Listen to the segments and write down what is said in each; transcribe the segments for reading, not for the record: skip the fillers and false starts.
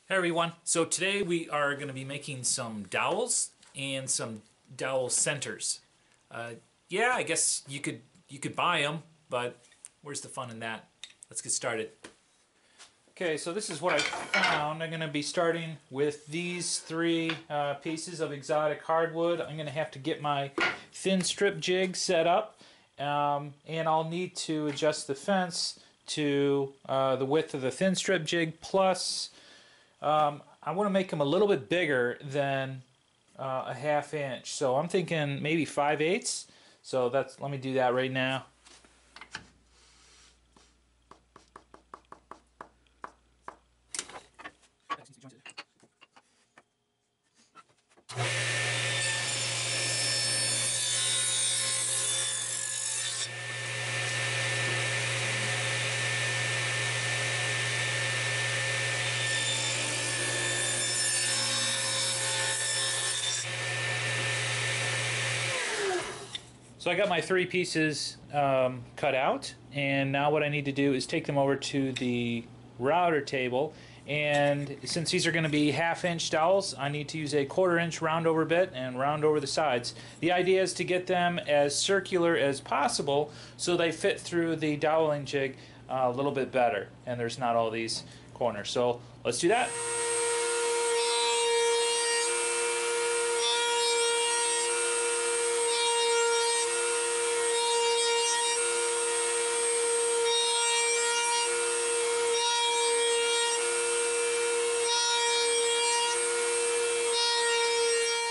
Hey everyone, so today we are going to be making some dowels and some dowel centers. Yeah, I guess you could buy them, but where's the fun in that? Let's get started. Okay, so this is what I found. I'm going to be starting with these three pieces of exotic hardwood. I'm going to have to get my thin strip jig set up, and I'll need to adjust the fence to the width of the thin strip jig plus I want to make them a little bit bigger than a ½ inch. So I'm thinking maybe 5/8. So let me do that right now. So I got my three pieces cut out, and now what I need to do is take them over to the router table. And since these are going to be ½ inch dowels, I need to use a 1/4 inch round over bit and round over the sides. The idea is to get them as circular as possible so they fit through the doweling jig a little bit better, and there's not all these corners. So let's do that.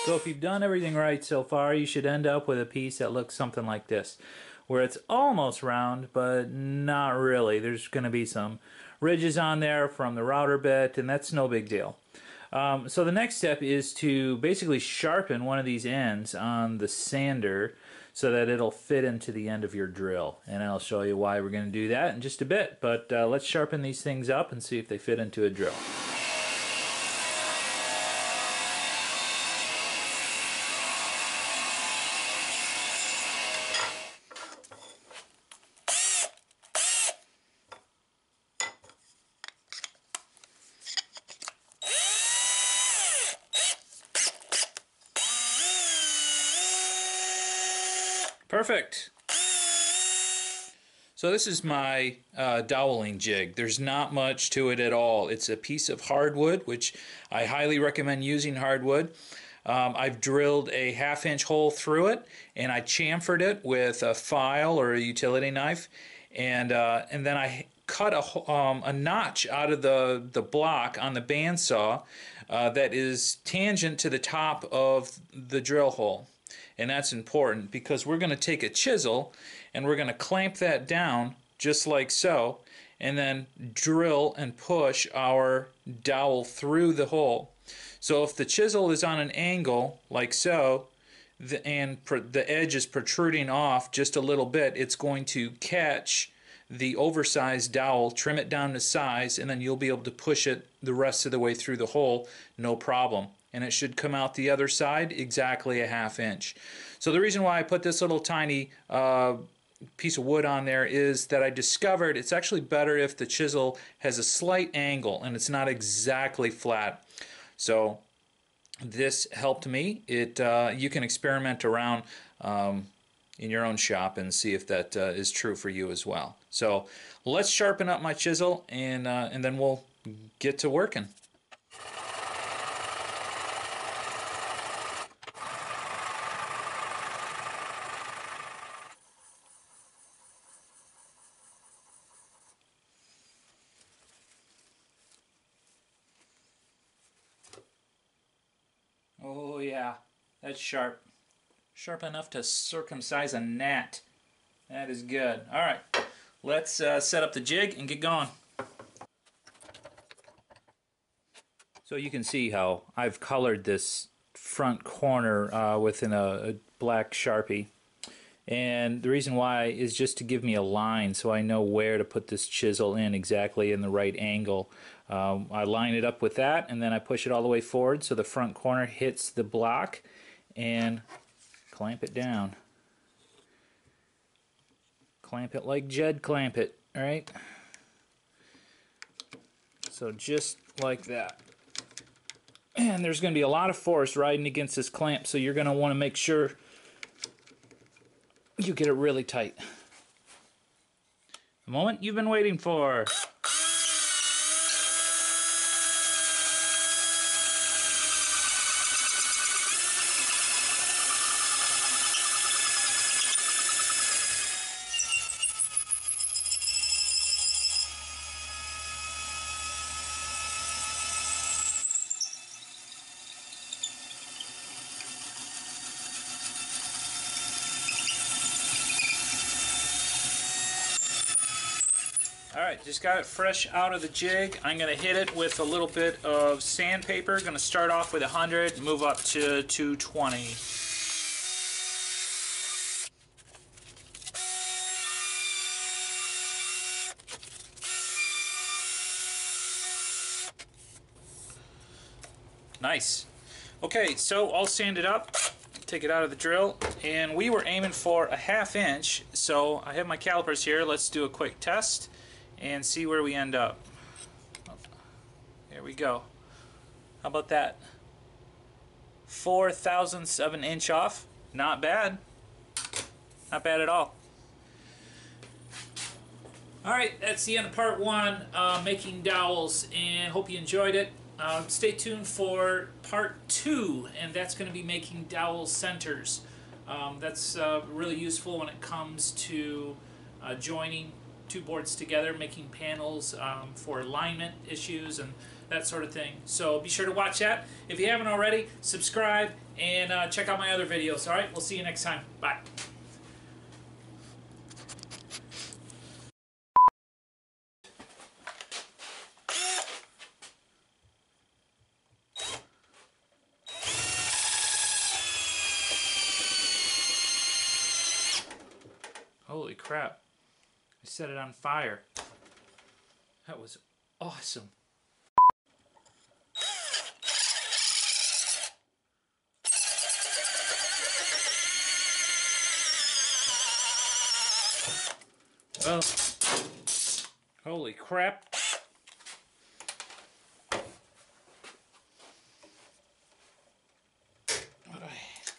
So if you've done everything right so far, you should end up with a piece that looks something like this, where it's almost round, but not really. There's going to be some ridges on there from the router bit, and that's no big deal. So the next step is to basically sharpen one of these ends on the sander so that it'll fit into the end of your drill. And I'll show you why we're going to do that in just a bit, but let's sharpen these things up and see if they fit into a drill. Perfect. So this is my doweling jig. There's not much to it at all. It's a piece of hardwood, which I highly recommend using hardwood. I've drilled a ½ inch hole through it, and I chamfered it with a file or a utility knife, and then I cut a notch out of the block on the bandsaw that is tangent to the top of the drill hole. And that's important because we're going to take a chisel and we're going to clamp that down just like so, and then drill and push our dowel through the hole. So if the chisel is on an angle like so, and the edge is protruding off just a little bit, it's going to catch the oversized dowel, trim it down to size, and then you'll be able to push it the rest of the way through the hole, no problem. And it should come out the other side exactly a ½ inch. So the reason why I put this little tiny piece of wood on there is that I discovered it's actually better if the chisel has a slight angle and it's not exactly flat. So this helped me. You can experiment around in your own shop and see if that is true for you as well. So let's sharpen up my chisel, and then we'll get to working. Oh yeah, that's sharp. Sharp enough to circumcise a gnat. That is good. Alright, let's set up the jig and get going. So you can see how I've colored this front corner with a black Sharpie. And the reason why is just to give me a line so I know where to put this chisel in exactly in the right angle. I line it up with that, and then I push it all the way forward so the front corner hits the block and clamp it down. Clamp it like Jed clamp it, alright? So just like that. And there's going to be a lot of force riding against this clamp, so you're going to want to make sure you get it really tight. The moment you've been waiting for. Alright, just got it fresh out of the jig. I'm going to hit it with a little bit of sandpaper. Going to start off with 100, move up to 220. Nice. Okay, so I'll sand it up, take it out of the drill, and we were aiming for a 1/2 inch, so I have my calipers here. Let's do a quick test and see where we end up. There we go. How about that? 0.004 of an inch off. Not bad. Not bad at all. Alright, that's the end of part 1, making dowels, and hope you enjoyed it. Stay tuned for part 2, and that's going to be making dowel centers. That's really useful when it comes to joining two boards together, making panels for alignment issues and that sort of thing. So be sure to watch that. If you haven't already, subscribe and check out my other videos. Alright, we'll see you next time. Bye. Holy crap. I set it on fire. That was awesome. Well, holy crap.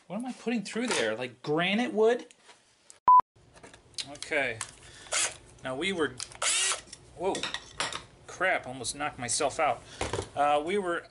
What am I putting through there? Like granite wood? Okay. Now we were... Whoa. Crap, almost knocked myself out. We were